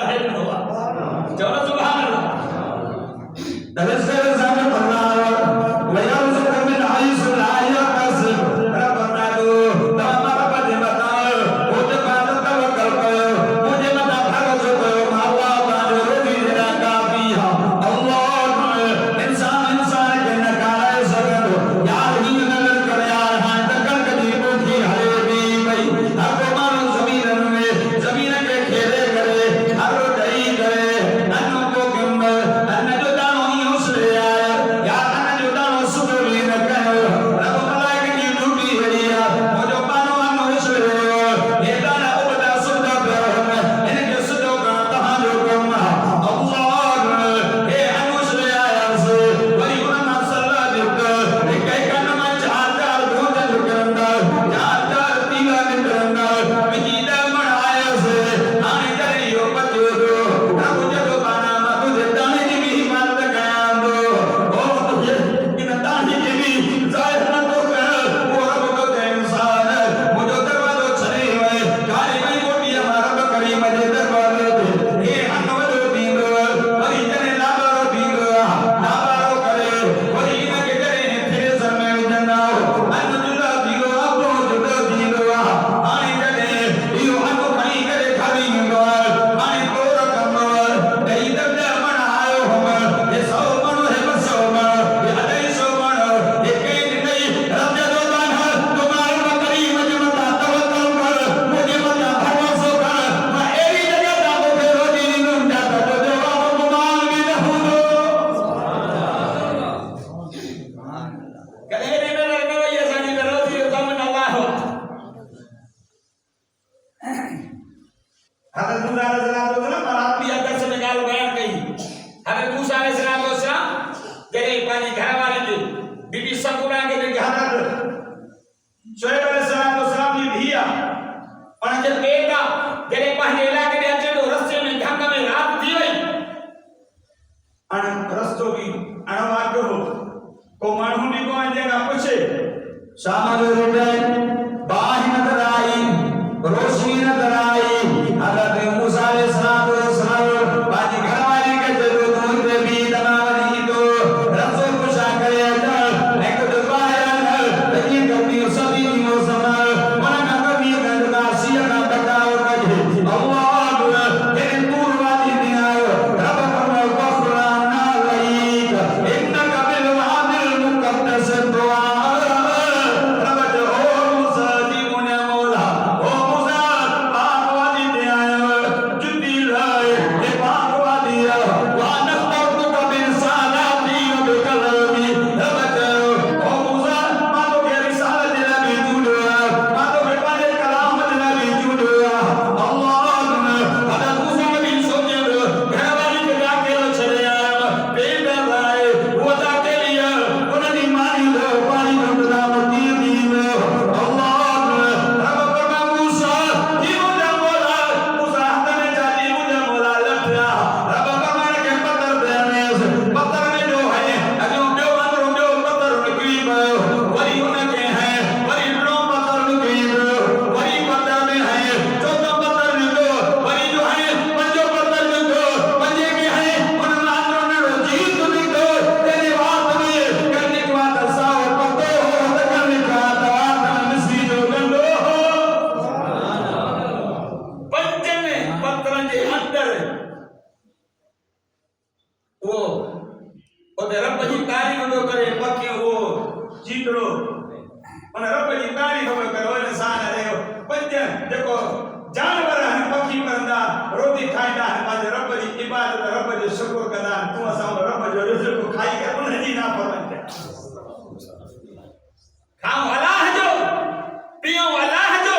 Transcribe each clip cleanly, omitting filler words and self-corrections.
है हुआ चलो सुभान अल्लाह तनज़्ज़ल ज़ालिम अल्लाह व यरज़ुक़ु मिन हैसु ला यहतसिब रब्बना दो तमाम बदमता मुझे बात तवक्कल करो मुझे मत भरोसा करो अल्लाह ताला रोजी देना काफी है अल्लाह इंसान के नकारा सकत यार ही नजर कर यार हां तक कदी कोठी हरे भी भाई आपको मानो जमीन के खेले करे हर दई करे अन्नों को कम अन्न जो दानो ही उसले यार अन्न जो दानो सुबह न कहो रब भला की ड्यूटी है यार वो जो पानो अन्न उसले ये दाना उपदा सुदा पर इनके सुदो का तहां जो कम अल्लाह हे अन्न उसले यार से वही उन्ना सल्ला दिक्क कई कन में चार भोजन करंदा चार तीला करंदा विजीदा बनाए से आने करे यो बच्चो दो रब जो बाना मा तुझे दाने की भी मत कांदो ओ तुझे इन दाने की भी जाहिर न तो कर वो रब को दे इंसान मुझे दरवाजो छरे हुए काली में कोटी हमारा बकरी मजे दरवाजे दे ये अनवलो दीनो वही जने लाबारो दीनो लाबारो करे वही इनके करे फिर सर में जनाओ अनजुला दीनो आपो जुदा दीनो आने जने यो अनु कहीं करे खाली नो आने तो रकम दई दब बनायो हम ये सौ मनो है बसो ये अदई सो मनो ये कहीं नहीं रब जो दाना तुम्हारे बकरी मजे मत तवक्कल कर मुझे मत भरोसा कर मैं एरी जगह दाबो के रोजी नु जाता तो जवाब गुमान भी न हो कले ने लड़का ये सानी में रोजी जमन अल्लाह हो हज़रत मूसा अलैहिस्सलाम पर अपनी अदर से गाल बयान कही हज़रत मूसा अलैहिस्सलाम तेरे पानी घर वाले के बीबी सकुरा के लिए हज़रत शोएब अलैहिस्सलाम ने दिया और जब बेटा तेरे पानी इलाके में अचे तो रस्ते में ढंग में रात थी वही अन रस्तों की अनवाद हो को मानू भी को अंजेगा पूछे शामल रुटे बाहि नजर आई रोशनी नजर आई हज़रत मूसा अलैहिस्सलाम बाजी घरवाली के जरूर दूर पे भी दमावली तो रसो खुशा करे एक तो बाहर लेकिन कभी सभी मौसम मन का कभी गंदा सिया का टकाओ कहे अल्लाह तेरे पूर्वादी दिन आयो रब फरमाओ गफराना लईक इन्नका बिल वादिल मुक़द्दस दुआ रब जो मूसा जी मुने मौला ओ मूसा पाकवादी दे आयो जुदी लाए ये पाकवादी वा नफ्तु का बिरसालाती व बिकलमी रब जो ओ मूसा मानो के रिसालत दे नबी जुड़ो मानो के पाले कलाम दे नबी जुड़ो अल्लाह हज़रत मूसा नबी सोचे घरवाली के जाके चले आया बेटा भाई वो जाके लिया उन्होंने मारी लो पानी बंदना मती दी लो अल्लाह रब फरमा मूसा जी मुझे मौला मूसा हाथ में जाती मुझे मौला लटया रब फरमा के पत्थर देने से पत्थर में जो है अजो जो अंदर जो पत्थर निकली वही उनके हैं वही लो पत्थर निकली वही पत्थर में है जो पत्थर निकलो वही जो है पंजो पत्थर निकलो पंजे के हैं उन मानों ने जीत निकलो तेरे बात में करने के बाद साव पत्तो हो करने का बात मिस्री जो गंदो हो पंजन पत्थर के अंदर वो रब जी तारीफ तो करे पक्के वो जीतड़ो मन रब जी तारीफ तो करे वो इंसान है पंजन देखो जानवर है पक्षी करंदा रोटी खाइदा है बाज रब जी इबादत रब जो शुक्र कदा तू असा रब जो रिज़्क़ खाई के उन जी ना पवंदे खाओ अल्लाह जो पियो अल्लाह जो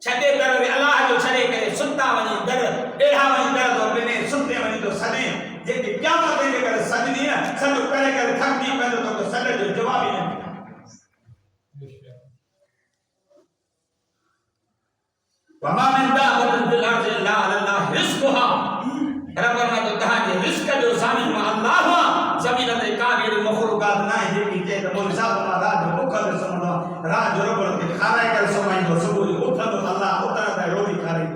छडे दर अल्लाह जो छडे करे सुता वनी दर एहा वनी दर तो बिने सुते वनी तो सने जेके क़यामत दे करे सजनी है सज करे करे थक दी पे तो सज जो जवाब ही नहीं वमा मिन दाबतिन फिल अर्ज़ि इल्ला अल्लाह रिज़्क़ुहा रब फरमा तो कहा कि रिज़्क़ जो सामी में अल्लाह हुआ जमीन ते काबिर मखलूकात ना है जेकी जे तो हिसाब में राज भूख दे समझो राज रब के खाना करे समय तो सुबह उठो अल्लाह उतर रोटी खा रही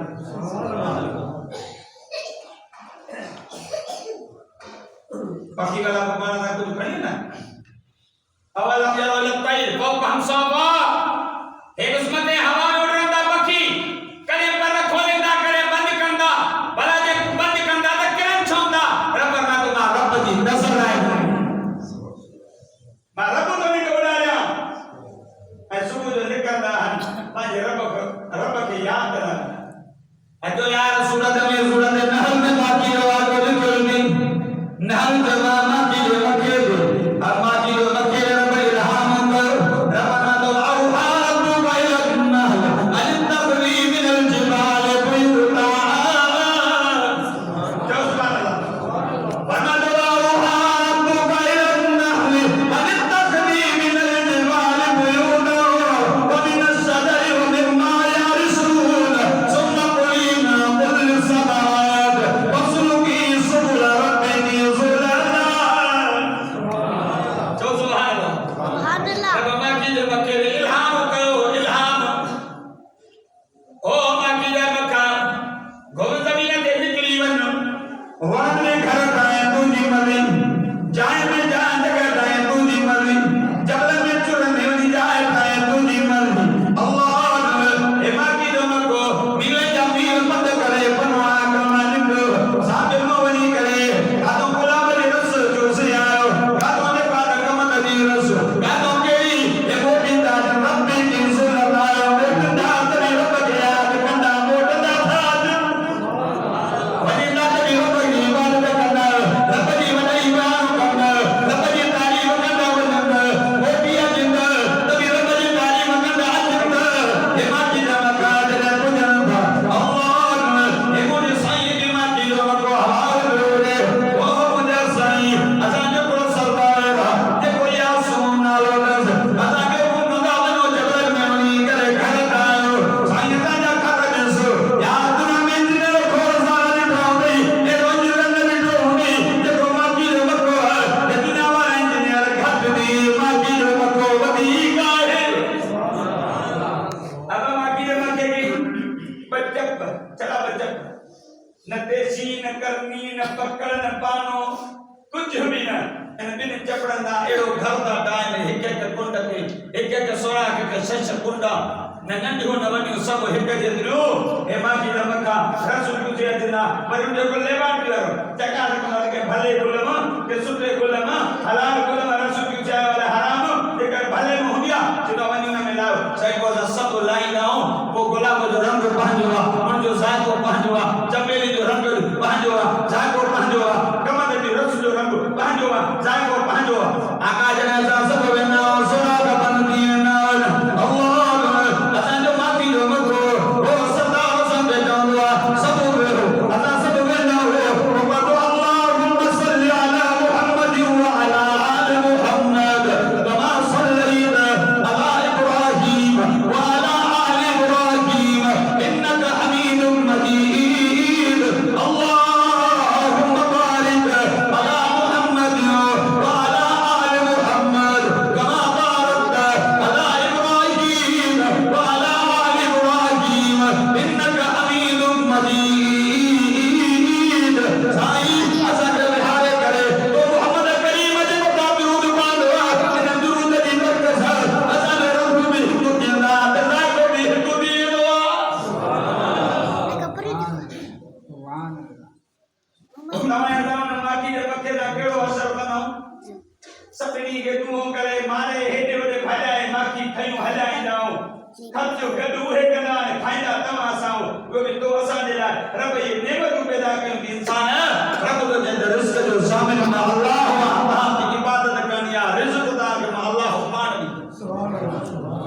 पखी वाला माना था कुछ खड़ी ना अवलम यरो लताई फौक हम सौबा हे किस्मत हवा में उड़ंदा पखी करे पर खोलेंदा करे बंद कंदा भला जे बंद कंदा त केन छौंदा रब ना तो मा रब जी नजर आए मा रब तो नहीं उड़ाया ऐ सुबह जो निकलदा पांच रब के याद करा अजो या रसूल में सूरत नहल में बाकी रवा को निकल दी नहल जमाना की मके दो और माजी जो मके रब इल्हाम कर रबना तो औहा रब्बु बैल नहल अल तबरी मिन अल जिबाल बुयुता जो सुभान अल्लाह वरना तो औहा रब्बु बैल नहल अल तबरी मिन अल जिबाल बुयुता व मिन अश-शजरि व मिम्मा यारिसून सुम्मा कुलिना कुल समाद वसलुकी सुबुल रब्बिकी जुलला जो सुभान अल्लाह रब माकी जे मके इल्हाम कयो इल्हाम ओ माकी जे मका गोल जमीन ते निकली वन वन में घर काए तुझी मर्जी जाए में जान जगह काए तुझी मर्जी जबल में चुरने वाली जाए काए तुझी मर्जी अल्लाह ए माकी जे मको मिले जमीन मत करे बनवा कमालिक साबिर मवनी करे कादो गुलाब ने रस जो से आयो कादो ने पाद कमत दी रस कादो केई ए मोटिंदा रब्बी की सुलला मोटंदा तरी रब के याद कंदा मोटंदा थाज वनिंदा तरी रब की इबादत कंदा रब जी वडई बार कंदा रब जी तारीफ कंदा वनंदा मोटिया जिंदा तरी रब जी तारीफ कंदा जिंदा ए माकी दा मकाद ने पुजंदा अल्लाह ए मोदी साईं की माकी दा मको हाल रे ओ मुझे साईं असा जो को सरदार जे कोई आसमान नालो नस असा के मुंदा वनो जबल में वनी करे घर आयो साईं दा जा खाता जसो याद ना में दिन को सारा ठाउई ए रोज रंग बिठोनी जे को माकी दा मको ए दुनिया वाला इंजीनियर घट दी माकी दा मको वदी गाहे अब माकी दा मके की बचप चला बचप न देसी न करनी न पकड़ न पानो कुछ भी न इन बिन चपड़ंदा एड़ो घर दा डाइन हिक हिक कुंड के हिक हिक सोरा के सच कुंडा न नंढो न वडियो सब हिक जे दिलो ए माजी दा मका रसूल तुझे अजना पर जो को लेवा पियो चका के भले गुलमा के सुटे गुलमा हलाल गुलमा रसूल तुझे वाला हराम के भले में हो गया जो वनी न मिलाओ सही को सब लाई लाओ वो गुलाब जो रंग पांजवा मन जो जाको पांजवा चमेली जो रंग पांजवा जाको पांजवा कमल जो रस जो रंग पांजवा जाको पांजवा आकाश ने सब वेना सोना का बन दिए ना अल्लाह असा जो माफी जो मको वो सदा सब जानवा सब हो असा सब वेना हो वो तो अल्लाहुम्मा सल्ली अला मुहम्मद व अला आलि मुहम्मद कमा सल्लैता अला इब्राहीम व अला आलि इब्राहीम इन्नका हमीदुम मजीद अल्लाहुम्मा बारिक अला मुहम्मद व अला आलि मुहम्मद कमा बारकता अला इब्राहीम व अला आलि इब्राहीम इन्नका हमीदुम मजीद साईं असा के बिहारे करे तो मोहम्मद करीम जे को दुरूद पांदवा इन दुरूद दी बरकत असा ने रब भी तो केंदा ते को भी तो दी दुआ नवां नवां माकी जे मके दा केड़ो असर कंदो सपनी के तू करे मारे हेडे वडे भाजाए माकी खयूं हलाए जाओ खर्चो गडू हे कना खाइंदा तमा साओ वो भी तो असा दे रब ये नेमत पैदा कयो इंसान रब तो जे रिस्क जो शामिल में अल्लाह व अल्लाह की इबादत करनी है रिज़्क दा के अल्लाह मान दी सुभान अल्लाह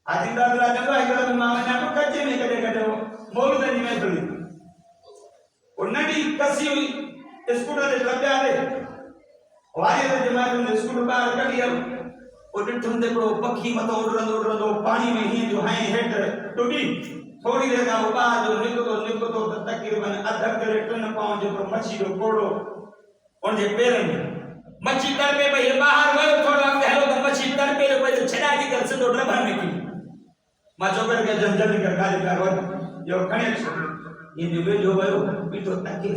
आजिंदा दा जंदो है करे मां ने कच्चे में कदे कदे मौलूद नी में थोड़ी उन्नडी कसी हुई स्कूटर दे लब्या दे वारे दे जमाने में स्कूटर बाहर कढियो ओ डिठुम देखो पखी मतो उड़रंदो पानी में ही जो है हेड टुडी थोड़ी देर का बाहर जो निकतो तो तकरीबन अध करे 3 पाउंड जो मच्छी जो कोड़ो उनके पेरन में मच्छी तर पे भाई बाहर गयो थोड़ा वक्त हेलो तो मच्छी तर पे कोई छड़ा दी कर से डोडरा भरने की मा चोकर के जल्दी कर गाली करवा जो खणे ये जो जो भयो बीठो तके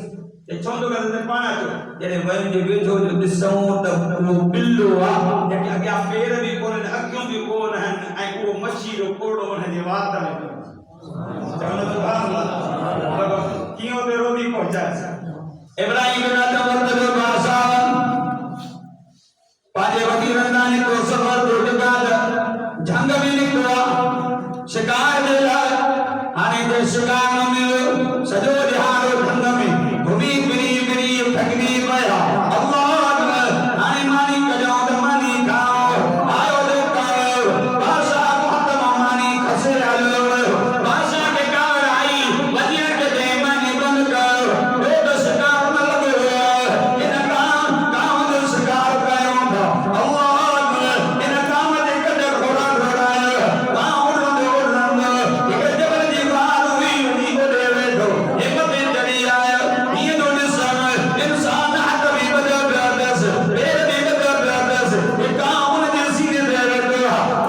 ते चोंदो करे पाना जो जड़े वयम जे वेझो जो दिसऊं त वो बिल्लो आ जेके अग्या पेर भी कोन अखियूं भी कोन हन ऐं वो मच्छी जो कोड़ो उन जे वात में चवण सुभान अल्लाह कियो ते रोटी पहुंचाए इब्राहिम ना तो जो भाषा पाजे वकीरन ने को सफर तो बाद जंग भी निकला शिकार दे आने दे शिकार न मिलो सजो जहां जंग में घूमी फिरी फिरी थकनी पया अल्लाह आने मानी कजो त मानी खाओ आयो दे खाओ भाषा खत्म मानी खसे आलो भाषा के कार आई वजिया के दे मानी बंद कर रोड शिकार न लगे इन काम दे शिकार कयो अल्लाह इन काम दे कदर घोड़ा घोड़ा गांव दे उड़न के जबल जी बात हुई नी को दे वेठो एक पे चढ़ी आया ये दो इंसान हद भी बदल प्यादस पेड़ भी बदल प्यादस ये गांव ने सीने दे वेठो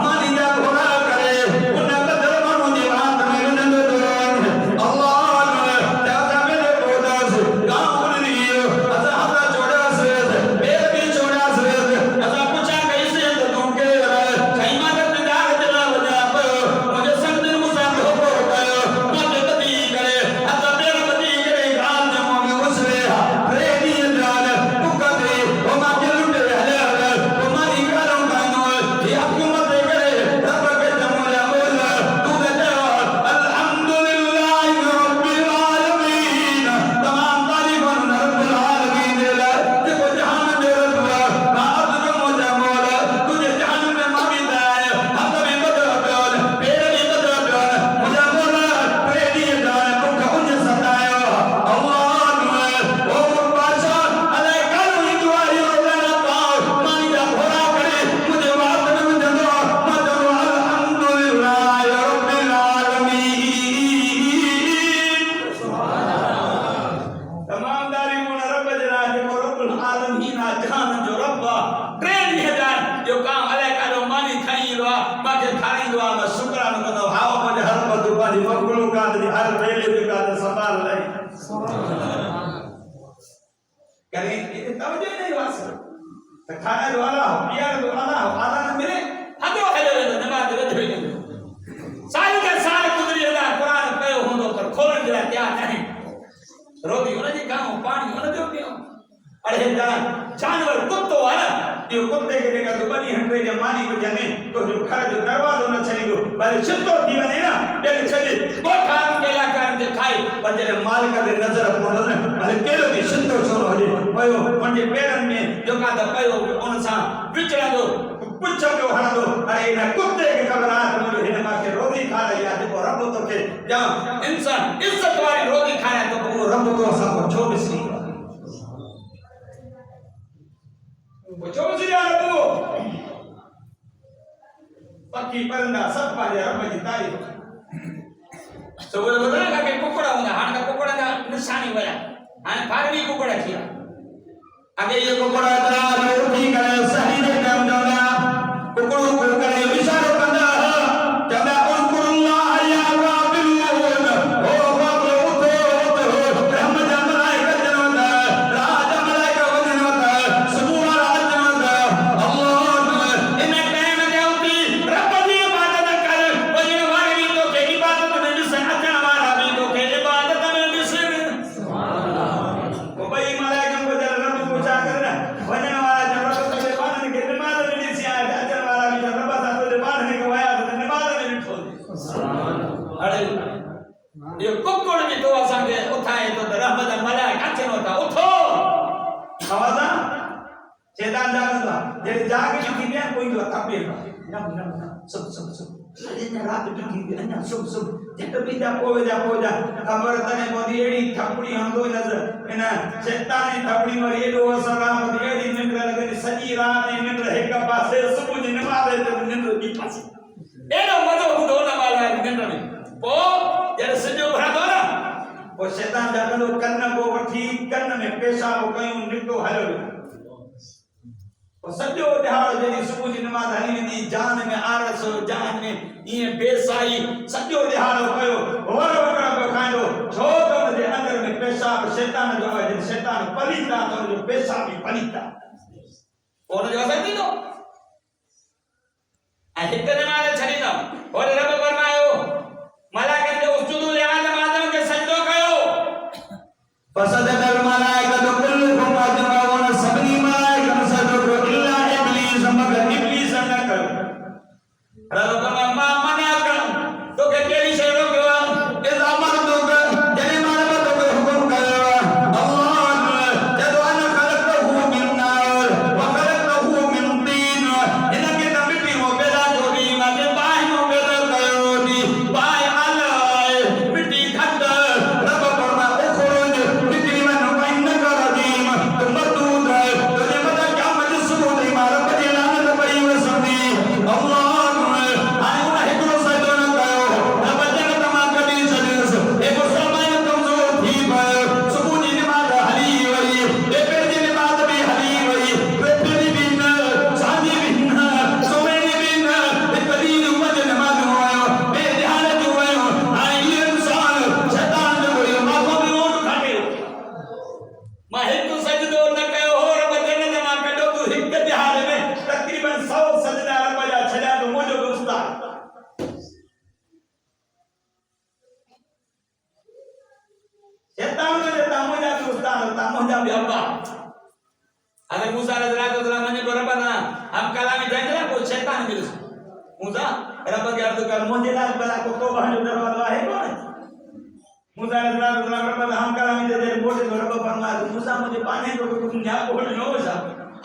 मानी जा घोड़ा करे उन कदर मनु जी बात में न दो अल्लाह दादा मेरे बोदास गांव ने असा हदा छोड़ा से पेड़ भी छोड़ा से असा पूछा कैसे तो तुमके कहीं मदद दार चला बजा मुझे संत मुसा हो गयो मुझे कदी करे असा पेड़ कदी करे गाल ने में उसरे प्रेमी जान तुकदे ओ माके लुटे हले ओ मारी करो कानो ये हुकूमत करे रब के जमला मोला तू दे अल्हम्दुलिल्लाह रब्बिल आलमीन तमाम तारीफन रब्बिल आलमीन ला देखो जहान दे रब बात जो मोजा मोला तुझे जहान में मामी दाए हद में बदल प्याल पेड़ में बदल प्याल मुझे मोला प्रेमी जान तुक उन सतायो अल्लाह ओ बादशाह अले करो ही दुआई रोला पाओ मानी जा घोड़ा करे मुझे बात में जंदो मदो अल्हम्दुलिल्लाह रब्बिल आलमीन तमाम तारीफों रब जना जेको रब्बुल आलमीन आ जहान जो रब ट्रेन हजार जो काम अले करो मानी खाई लो बाके खाई लो मैं शुक्रान करो हाओ मुझे हर बदु पानी मखलूक का हर वेले भी का संभाल ले करे ये तवज्जो नहीं वास त खाना जो वाला हो पिया जो वाला हो आधा न मिले हदो हेले नमाज रजो साल के साल गुजरी अल्लाह कुरान कयो होंदो पर खोलण जे क्या नहीं रोटी उन जी गांव पानी उन जो पियो अरे जानवर कुत्तो वाला ये कुत्ते के देखा तो बनी हंड्रे जे मानी को जाने तो जो घर जो दरवाजो न छलीगो भले छितो थी वने ना बेल छली कोठा केला कर जे खाई पर जे मालिक दे नजर पड़ो न भले केलो भी छितो छोरो हले पयो पंजे पेरन में जो का द पयो उन सा विचड़ा दो पुछ जो हण दो अरे ना कुत्ते के खबरात मुझे हिन माके रोटी खा रही है देखो रब तो के जा इंसान इज्जत वाली रोटी खाया तो वो रब को सब छो बिसरी वो छो बिसरी रब पक्की परंदा सब पाजे रब जी तारीफ तो वो बता के कुकड़ा होगा हां का कुकड़ा का निशानी वया हां फारवी कुकड़ा किया आगे ये कुकड़ा तरा रोटी करे सही ने काम डाला कुकड़ों को करे इशारा करना जब अल्लाह या राबिलून ओ बाबू उठो ब्रह्म मलाइका जनवता राज मलाइका वजनवता समूह राज जनवता अल्लाह इन टाइम में होती रब की इबादत कर वजन वाली तो के इबादत में जिसे अचन वाला भी तो के इबादत में जिसे सुभान अल्लाह वो भाई मलाइका को जरा रब पूछा करना वजन वाला जब रब के पालन के नमाज में जिसे अचन वाला भी रब सा तो पालन के वाया तो नमाज में लिखो अरे ये कुकड़ भी तो असांखे उठाए तो रहमत मलाइका अचन होता उठो आवाज़ शैतान जागंदा जे जाग की थी कोई तो तपे नम नम सब अने रात की थी अने सब जट भी जा खबर तने मोदी एडी थपड़ी हंदो नजर इन शैतान थपड़ी मरी एडो सलाम एडी निंद्र लगे सजी रात निंद्र एक पासे सुबह जी नमाज ते निंद्र बी पासे एडो मजो हुदो न वाला निंद्र में पो जरे सजो भरा दो ना वो शैतान जागंदो कन्न को वठी कन्न में पेशाब कयूं निको हलो सजो दिहाड़ जदी सुबह जी नमाज हली वेंदी जान में आरस जान में ये बेसाई सजो दिहाड़ कयो और वकरा खाइंदो छो तो जे अंदर में पेशाब शैतान जो है पलीता तो जो पैसा भी पलीता और जो असर थी तो हिक नमाज़ छॾी अथऊं और रब फरमायो मलाइकनि खे उसजुदू लिहाज़ आदम खे सजदो कयो फसदकल मलाइकतु कुल्लुहुम अजमऊन सभनी मलाइकनि सजदो कयो इल्ला इब्लीस मगर इब्लीस न कयो रब फरमायो मां मना कयो तोखे कहिड़ी शइ रोकियो आहे इज़ अमरतुक जॾहिं मां तोखे हुकुम कयो अल्लाह जदो अन खलक़तहु मिन नार व खलक़तहु मिन तीन इनके त मिट्टी में पैदा जोड़ी मां बाहि में पैदा कयो थी बाहि अलाए मिट्टी खत रब फरमायो उखरुज मिट्टी में नुकइन करदीम तो मरदूद तो जे मदा क्या मजसूद मां रब जी लानत पई वसंदी अल्लाह अगर मूसा अलैहिस्सलाम मने को रब ना हम कलामी जाएंगे ना कोई शैतान मिले मूसा रब के अर्ज कर मुझे लाल बला को तौबा जो दरवाजा है कौन मूसा अलैहिस्सलाम रब हम कलामी दे दे बोले तो रब फरमाया मूसा मुझे पाने को तुम जा बोल नो सा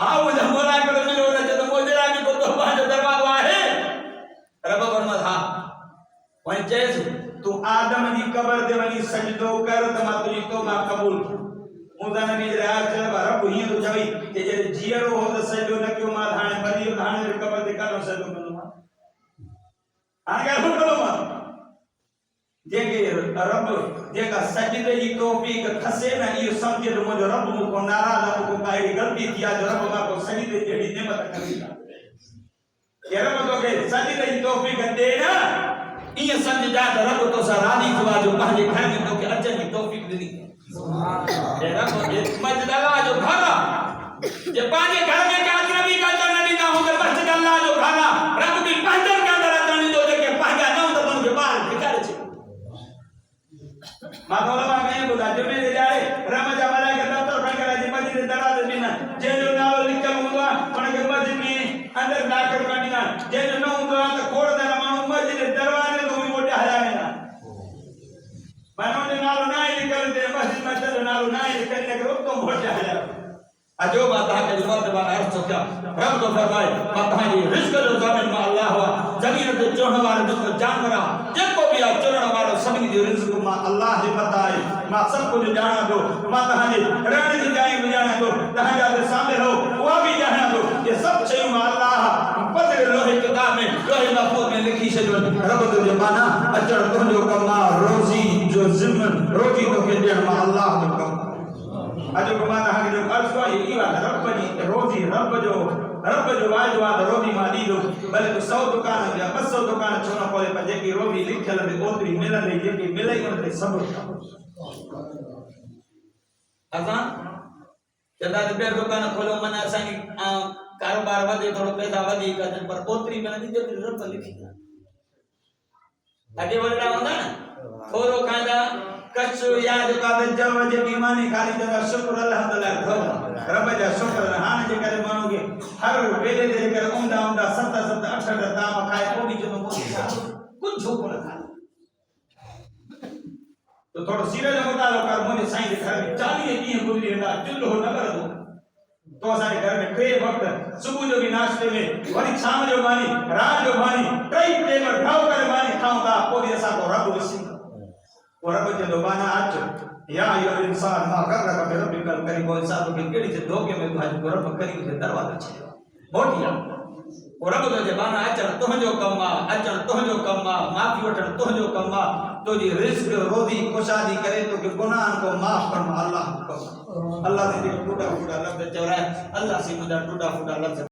हां मुझे मोला कर मिलो ना तो मुझे लाल को तौबा जो दरवाजा है रब फरमाया हां वहीं जैसे तू आदम की कब्र दे वनी सजदो कर तमा तुझी तौबा कबूल मूसा नबी राज चल रब ही तो चई के जे जीरो हो तो सजदो न क्यों मां धाने बरी धाने कब्र दे करो सजदो करो मां हां कर करो मां जेके रब जेका सजदे की तौफीक खसे ना ये समझे तो मुझे रब को नाराज को काई गलती किया जो रब मा को सजदे जेडी नेमत करीला ये रब तो के सजदे की तौफीक दे ना ये समझ जा रब तो सा राजी थवा जो पंहिंजे घर में तो के अचन की तौफीक दी सुभान रब ये मस्जिद अल्लाह जो घर जे पंहिंजे घर में के अजनबी का तो न ॾींदा हो मस्जिद अल्लाह जो घर रब की पंहिंजन के अंदर अचण ॾींदो जेके पंहिंजा न हूंदा उन खे ॿाहिरि भिखारे छॾे मां तोला कहीं ॿुधा जुमे जे ॾियारे रब जा मलाइका दफ़्तर खणी करे जी मस्जिद दरवाज़े में न जंहिंजो नालो लिखियल हूंदो आहे उन खे मस्जिद में अंदर दाख़िल कंदा जंहिंजो न हूंदो आहे त खोड़ दर माण्हू मस्जिद दरवाज़े तो भी वोटे हलाए वेंदा मानो जो नालो ना ही लिखियल ते मस्जिद में जो नालो ना ही लिखियल करे तो वोटे हलाए अजो बात है कि मर्द बार अर्थ क्या रब तो फरमाए मतानी रिस्क जो ज़मीन में अल्लाह हुआ ज़मीन ते चोण वाले जो जानवर जेको भी आ चोण वालो सभी जो रिस्क में अल्लाह ने बताए मां सब कुछ जाना दो मां तहाने रहने की जाए भी जाना दो तहां जा सामने हो वो भी जाना दो ये सब चीज में अल्लाह पते लोहे किताब में लोहे महफूज में लिखी से जो रब तो जमाना अचर तो जो कमा रोजी जो जिम्मन रोजी तो के देण में अल्लाह ने कम अजो कमाना है जो अर्ज को ये बात रब जी रोजी रब जो वाजवा रोजी मादी दो भले तो 100 दुकान या 200 दुकान छोना पड़े पर जेकी रोजी लिखल है ओतरी मिलंदी जेकी मिले उनते सब असा जदा पे दुकान खोलो मना असानी कारोबार वधे थोड़ो पैसा वधी कजन पर ओतरी मिलंदी जो रब लिखी अगे वडा होंदा ना थोरो खांदा कच्चो याद का जब जे बीमानी खाली जगह शुक्र अल्हम्दुलिल्लाह रब जा शुक्र हाने जे करे मानोगे हर वेले दे करे उंदा 7 8 दाम खाए कोनी जो कुछ कोन खाए तो थोड़ो सीरे जो मुतालो कर मुने साईं जे घर में 40 दी गुजरी ना चुल्हो न कर दो तो असारे घर में टे वक्त सुबह जो भी नाश्ते में वरी शाम जो मानी रात जो मानी कई टेम ढाव करे मानी खाऊंगा पोदी असा को रब वसी और रब के दोबाना आज या यो इंसान मा कर रखा मेरे बिकल करी कोई साथ के केड़ी से धोखे में भाज रब करी के दरवाजा छे मोटिया और रब जो बाना अचन तो जो कम्मा अचन तो जो कम्मा माफी वठन तो जो कम्मा तो जी रिस्क रोजी कुशादी करे तो के गुनाह को माफ फरमा अल्लाह से टूटा फूटा लफ्ज चौरा अल्लाह से मुझा टूटा फूटा लफ्ज